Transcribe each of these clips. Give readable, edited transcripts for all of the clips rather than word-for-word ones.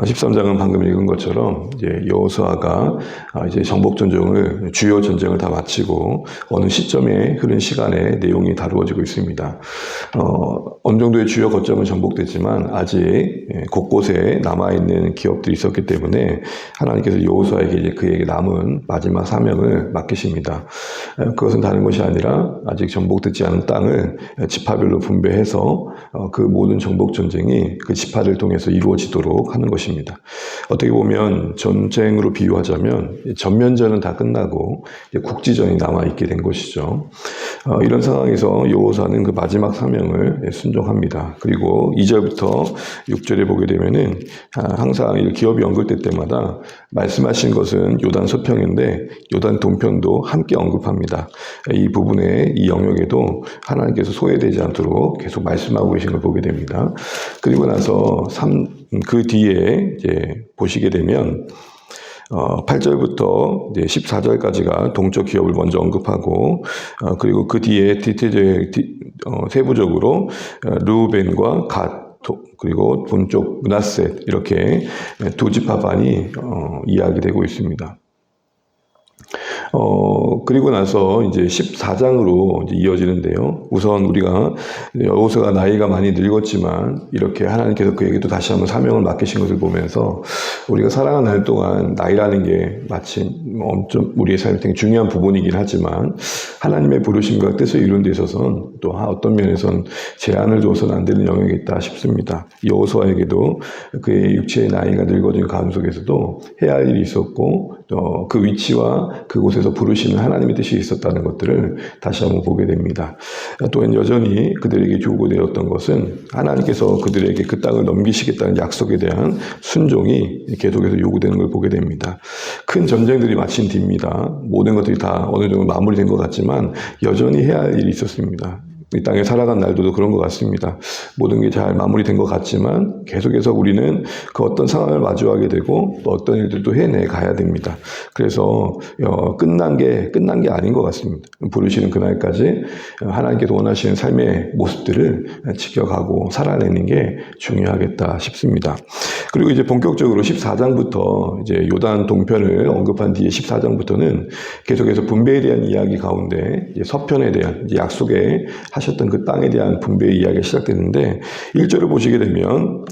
13장은 방금 읽은 것처럼 이제 여호수아가 이제 정복 전쟁을 주요 전쟁을 다 마치고 어느 시점에 흐른 시간에 내용이 다루어지고 있습니다. 어느 정도의 주요 거점은 정복됐지만 아직 곳곳에 남아 있는 기업들이 있었기 때문에 하나님께서 여호수아에게 이제 그에게 남은 마지막 사명을 맡기십니다. 그것은 다른 것이 아니라 아직 정복되지 않은 땅을 지파별로 분배해서 그 모든 정복 전쟁이 그 지파를 통해서 이루어지도록 하는 것입니다. 어떻게 보면 전쟁으로 비유하자면 전면전은 다 끝나고 이제 국지전이 남아 있게 된 것이죠. 이런 상황에서 여호수아는 그 마지막 사명을 순종합니다. 그리고 2절부터 6절에 보게 되면은 항상 이 기업이 언급될 때마다 말씀하신 것은 요단 서편인데 요단 동편도 함께 언급합니다. 이 부분에 이 영역에도 하나님께서 소외되지 않도록 계속 말씀하고 계신 걸 보게 됩니다. 그리고 나서 그 뒤에 이제 보시게 되면 8절부터 이제 14절까지가 동쪽 기업을 먼저 언급하고 그리고 그 뒤에 세부적으로 르우벤과 갓 그리고 동쪽 므낫셋 이렇게 두 지파 반이 이야기되고 있습니다. 그리고 나서 이제 14장으로 이제 이어지는데요. 우선 우리가 여호수아가 나이가 많이 늙었지만 이렇게 하나님께서 그에게 또 다시 한번 사명을 맡기신 것을 보면서 우리가 살아가는 날 동안 나이라는 게 마치 엄청 우리의 삶에 되게 중요한 부분이긴 하지만 하나님의 부르심과 뜻을 이루는 데 있어서는 또 어떤 면에서는 제한을 줘서는 안 되는 영역이 있다 싶습니다. 여호수아에게도 그의 육체의 나이가 늙어진 가운데 속에서도 해야 할 일이 있었고 또 그 위치와 그곳에서 부르시는 하나님의 뜻이 있었다는 것들을 다시 한번 보게 됩니다. 또한 여전히 그들에게 요구되었던 것은 하나님께서 그들에게 그 땅을 넘기시겠다는 약속에 대한 순종이 계속해서 요구되는 걸 보게 됩니다. 큰 전쟁들이 마친 뒤입니다. 모든 것들이 다 어느 정도 마무리된 것 같지만 여전히 해야 할 일이 있었습니다. 이 땅에 살아간 날들도 그런 것 같습니다. 모든 게 잘 마무리된 것 같지만 계속해서 우리는 그 어떤 상황을 마주하게 되고 또 어떤 일들도 해내 가야 됩니다. 그래서 끝난 게 아닌 것 같습니다. 부르시는 그날까지 하나님께서 원하시는 삶의 모습들을 지켜가고 살아내는 게 중요하겠다 싶습니다. 그리고 이제 본격적으로 14장부터 이제 요단 동편을 언급한 뒤에 14장부터는 계속해서 분배에 대한 이야기 가운데 이제 서편에 대한 이제 약속에 하셨던 그 땅에 대한 분배의 이야기가 시작되는데 1절을 보시게 되면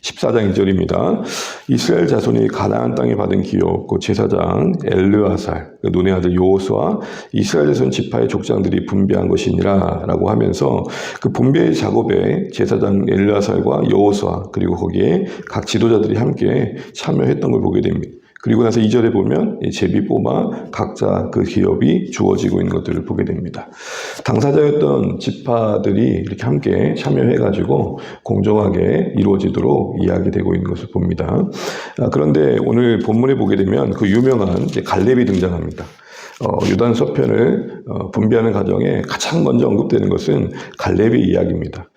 14장 2절입니다. 이스라엘 자손이 가나안 땅에 받은 기업, 그 제사장 엘르아살, 눈의 아들 여호수아, 이스라엘 자손 지파의 족장들이 분배한 것이니라 라고 하면서 그 분배 작업에 제사장 엘르아살과 여호수아 그리고 거기에 각 지도자들이 함께 참여했던 걸 보게 됩니다. 그리고 나서 2절에 보면 제비 뽑아 각자 그 기업이 주어지고 있는 것들을 보게 됩니다. 당사자였던 지파들이 이렇게 함께 참여해가지고 공정하게 이루어지도록 이야기되고 있는 것을 봅니다. 그런데 오늘 본문에 보게 되면 그 유명한 갈렙이 등장합니다. 요단 서편을 분배하는 과정에 가장 먼저 언급되는 것은 갈렙의 이야기입니다.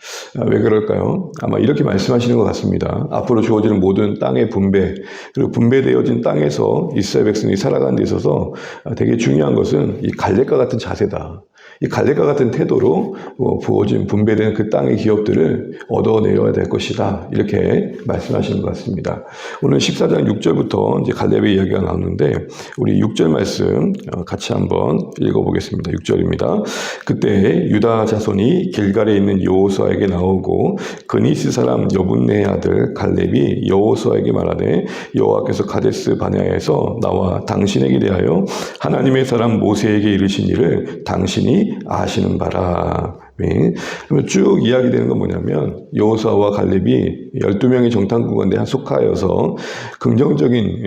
왜 그럴까요? 아마 이렇게 말씀하시는 것 같습니다. 앞으로 주어지는 모든 땅의 분배, 그리고 분배되어진 땅에서 이스라엘 백성이 살아가는 데 있어서 되게 중요한 것은 이 갈렙과 같은 자세다. 이 갈렙과 같은 태도로 부어진 분배된 그 땅의 기업들을 얻어내려야 될 것이다. 이렇게 말씀하시는 것 같습니다. 오늘 14장 6절부터 이제 갈렙의 이야기가 나오는데 우리 6절 말씀 같이 한번 읽어보겠습니다. 6절입니다. 그때 유다 자손이 길갈에 있는 여호수아에게 나오고 그니스 사람 여분네의 아들 갈렙이 여호수아에게 말하되 여호와께서 가데스 바네아에서 나와 당신에게 대하여 하나님의 사람 모세에게 이르신 일을 당신이 아시는 바라. 그러면 쭉 이야기되는 건 뭐냐면 여호수아와 갈렙이 12명의 정탐꾼 가운데 속하여서 긍정적인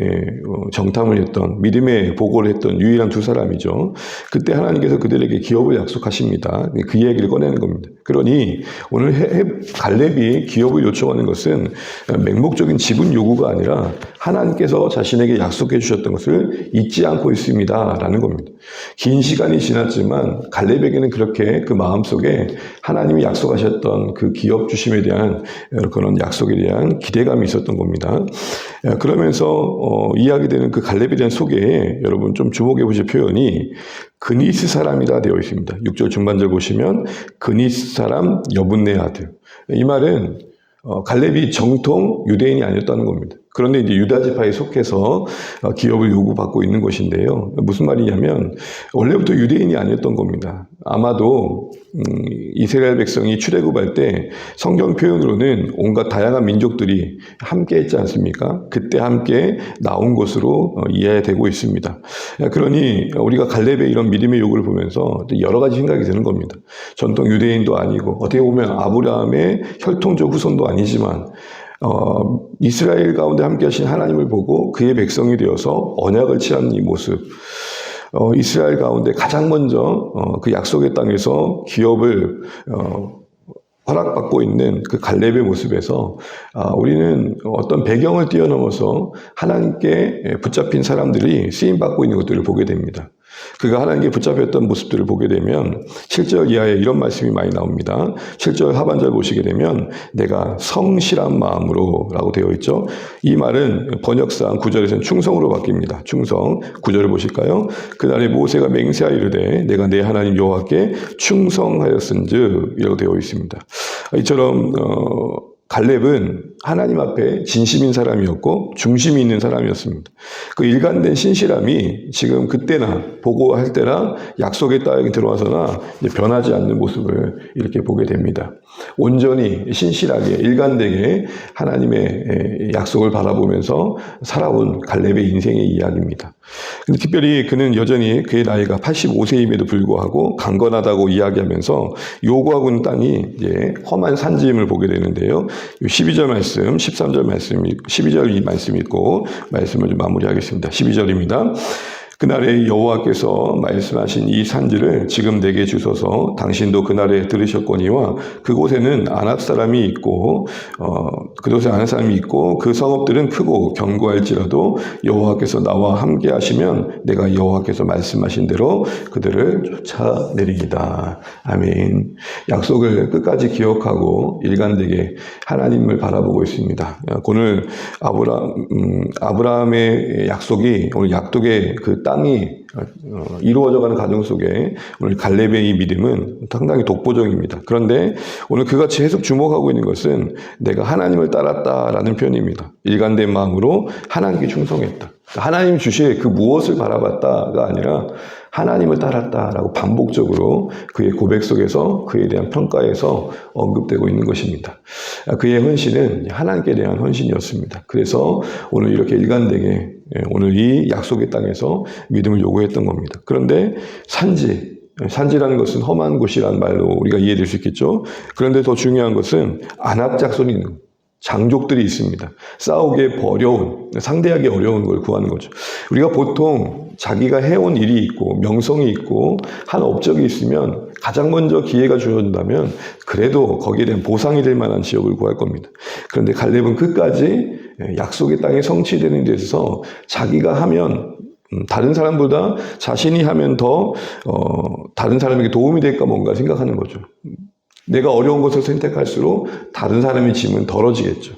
정탐을 했던 믿음의 보고를 했던 유일한 두 사람이죠. 그때 하나님께서 그들에게 기업을 약속하십니다. 그 얘기를 꺼내는 겁니다. 그러니 오늘 갈렙이 기업을 요청하는 것은 맹목적인 지분 요구가 아니라 하나님께서 자신에게 약속해 주셨던 것을 잊지 않고 있습니다 라는 겁니다. 긴 시간이 지났지만 갈렙에게는 그렇게 그 마음속에 하나님이 약속하셨던 그 기업 주심에 대한 그런 약속에 대한 기대감이 있었던 겁니다. 그러면서 이야기되는 그 갈렙에 대한 소개에 여러분 좀 주목해 보실 표현이 그니스 사람이라 되어 있습니다. 6절 중반절 보시면 그니스 사람 여분네 아들. 이 말은 갈렙이 정통 유대인이 아니었다는 겁니다. 그런데 이제 유다 지파에 속해서 기업을 요구받고 있는 것인데요. 무슨 말이냐면 원래부터 유대인이 아니었던 겁니다. 아마도 이스라엘 백성이 출애굽할 때 성경 표현으로는 온갖 다양한 민족들이 함께 했지 않습니까? 그때 함께 나온 것으로 이해되고 있습니다. 그러니 우리가 갈렙의 이런 믿음의 요구를 보면서 여러 가지 생각이 드는 겁니다. 전통 유대인도 아니고 어떻게 보면 아브라함의 혈통적 후손도 아니지만 이스라엘 가운데 함께 하신 하나님을 보고 그의 백성이 되어서 언약을 취한 이 모습, 이스라엘 가운데 가장 먼저 그 약속의 땅에서 기업을 허락받고 있는 그 갈렙의 모습에서 우리는 어떤 배경을 뛰어넘어서 하나님께 붙잡힌 사람들이 쓰임받고 있는 것들을 보게 됩니다. 그가 하나님께 붙잡혔던 모습들을 보게 되면 7절 이하에 이런 말씀이 많이 나옵니다. 7절 하반절 보시게 되면 내가 성실한 마음으로 라고 되어 있죠. 이 말은 번역상 9절에서는 충성으로 바뀝니다. 충성. 9절을 보실까요? 그날에 모세가 맹세하 이르되 내가 내 하나님 여호와께 충성하였은즉 이라고 되어 있습니다. 이처럼 갈렙은 하나님 앞에 진심인 사람이었고 중심이 있는 사람이었습니다. 그 일관된 신실함이 지금 그때나 보고할 때나 약속의 땅에 들어와서나 변하지 않는 모습을 이렇게 보게 됩니다. 온전히 신실하게 일관되게 하나님의 약속을 바라보면서 살아온 갈렙의 인생의 이야기입니다. 근데 특별히 그는 여전히 그의 나이가 85세임에도 불구하고 강건하다고 이야기하면서 요구하고 있는 땅이 이제 험한 산지임을 보게 되는데요. 12절 말씀, 13절 말씀, 12절 이 말씀 있고 말씀을 좀 마무리하겠습니다. 12절입니다. 그날에 여호와께서 말씀하신 이 산지를 지금 내게 주소서. 당신도 그날에 들으셨거니와 그곳에는 아낙 사람이 있고 그곳에 아낙 사람이 있고 그 성읍들은 크고 견고할지라도 여호와께서 나와 함께 하시면 내가 여호와께서 말씀하신 대로 그들을 쫓아내리이다. 아멘. 약속을 끝까지 기억하고 일관되게 하나님을 바라보고 있습니다. 오늘 아브라함의 약속이 오늘 약속의 그 땅이 이루어져가는 과정 속에 오늘 갈렙의 이 믿음은 상당히 독보적입니다. 그런데 오늘 그같이 계속 주목하고 있는 것은 내가 하나님을 따랐다라는 표현입니다. 일관된 마음으로 하나님께 충성했다. 하나님 주실 그 무엇을 바라봤다가 아니라 하나님을 따랐다라고 반복적으로 그의 고백 속에서 그에 대한 평가에서 언급되고 있는 것입니다. 그의 헌신은 하나님께 대한 헌신이었습니다. 그래서 오늘 이렇게 일관되게 오늘 이 약속의 땅에서 믿음을 요구했던 겁니다. 그런데 산지라는 것은 험한 곳이라는 말로 우리가 이해될 수 있겠죠. 그런데 더 중요한 것은 안압 작손이 있는 것. 장족들이 있습니다. 싸우기에 상대하기 어려운 걸 구하는 거죠. 우리가 보통 자기가 해온 일이 있고 명성이 있고 한 업적이 있으면 가장 먼저 기회가 주어진다면 그래도 거기에 대한 보상이 될 만한 지역을 구할 겁니다. 그런데 갈렙은 끝까지 약속의 땅에 성취되는 데 있어서 자기가 하면 다른 사람보다 자신이 하면 더 다른 사람에게 도움이 될까 뭔가 생각하는 거죠. 내가 어려운 것을 선택할수록 다른 사람의 짐은 덜어지겠죠.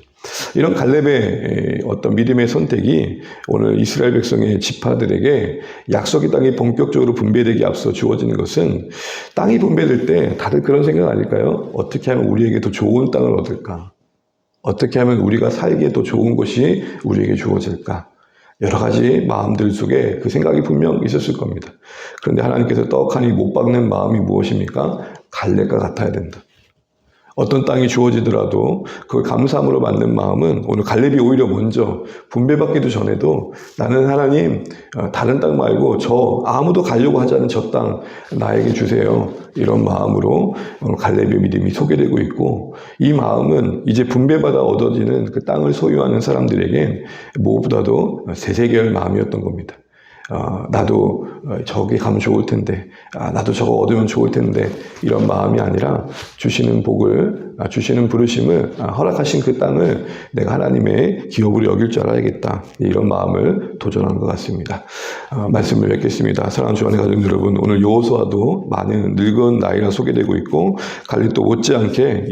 이런 갈렙의 어떤 믿음의 선택이 오늘 이스라엘 백성의 지파들에게 약속의 땅이 본격적으로 분배되기 앞서 주어지는 것은 땅이 분배될 때 다들 그런 생각 아닐까요? 어떻게 하면 우리에게 더 좋은 땅을 얻을까? 어떻게 하면 우리가 살기에 더 좋은 곳이 우리에게 주어질까? 여러 가지 마음들 속에 그 생각이 분명 있었을 겁니다. 그런데 하나님께서 떡하니 못 박는 마음이 무엇입니까? 갈렙과 같아야 된다. 어떤 땅이 주어지더라도 그걸 감사함으로 받는 마음은 오늘 갈렙이 오히려 먼저 분배받기도 전에도 나는 하나님 다른 땅 말고 저 아무도 가려고 하지 않는 저 땅 나에게 주세요. 이런 마음으로 오늘 갈렙의 믿음이 소개되고 있고 이 마음은 이제 분배받아 얻어지는 그 땅을 소유하는 사람들에겐 무엇보다도 세세계할 마음이었던 겁니다. 나도 저기 가면 좋을 텐데, 나도 저거 얻으면 좋을 텐데, 이런 마음이 아니라 주시는 복을, 주시는 부르심을, 허락하신 그 땅을 내가 하나님의 기업으로 여길 줄 알아야겠다. 이런 마음을 도전한 것 같습니다. 말씀을 뵙겠습니다. 사랑하는 주안의 가족 여러분, 오늘 여호수아도 많은 늙은 나이가 소개되고 있고, 갈렙도 못지않게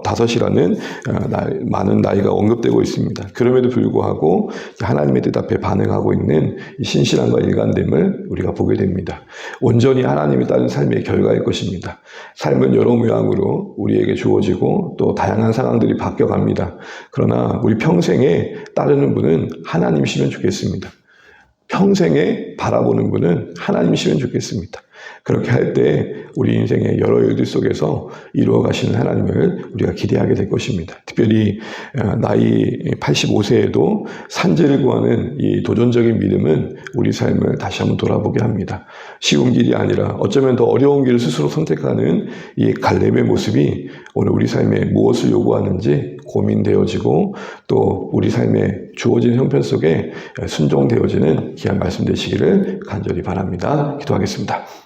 85이라는 많은 나이가 언급되고 있습니다. 그럼에도 불구하고 하나님의 뜻 앞에 반응하고 있는 신실 확실함과 일관됨을 우리가 보게 됩니다. 온전히 하나님이 따른 삶의 결과일 것입니다. 삶은 여러 모양으로 우리에게 주어지고 또 다양한 상황들이 바뀌어갑니다. 그러나 우리 평생에 따르는 분은 하나님이시면 좋겠습니다. 평생에 바라보는 분은 하나님이시면 좋겠습니다. 그렇게 할 때 우리 인생의 여러 일들 속에서 이루어 가시는 하나님을 우리가 기대하게 될 것입니다. 특별히 나이 85세에도 산지를 구하는 이 도전적인 믿음은 우리 삶을 다시 한번 돌아보게 합니다. 쉬운 길이 아니라 어쩌면 더 어려운 길을 스스로 선택하는 이 갈렙의 모습이 오늘 우리 삶에 무엇을 요구하는지 고민되어지고 또 우리 삶에 주어진 형편 속에 순종되어지는 귀한 말씀 되시기를 간절히 바랍니다. 기도하겠습니다.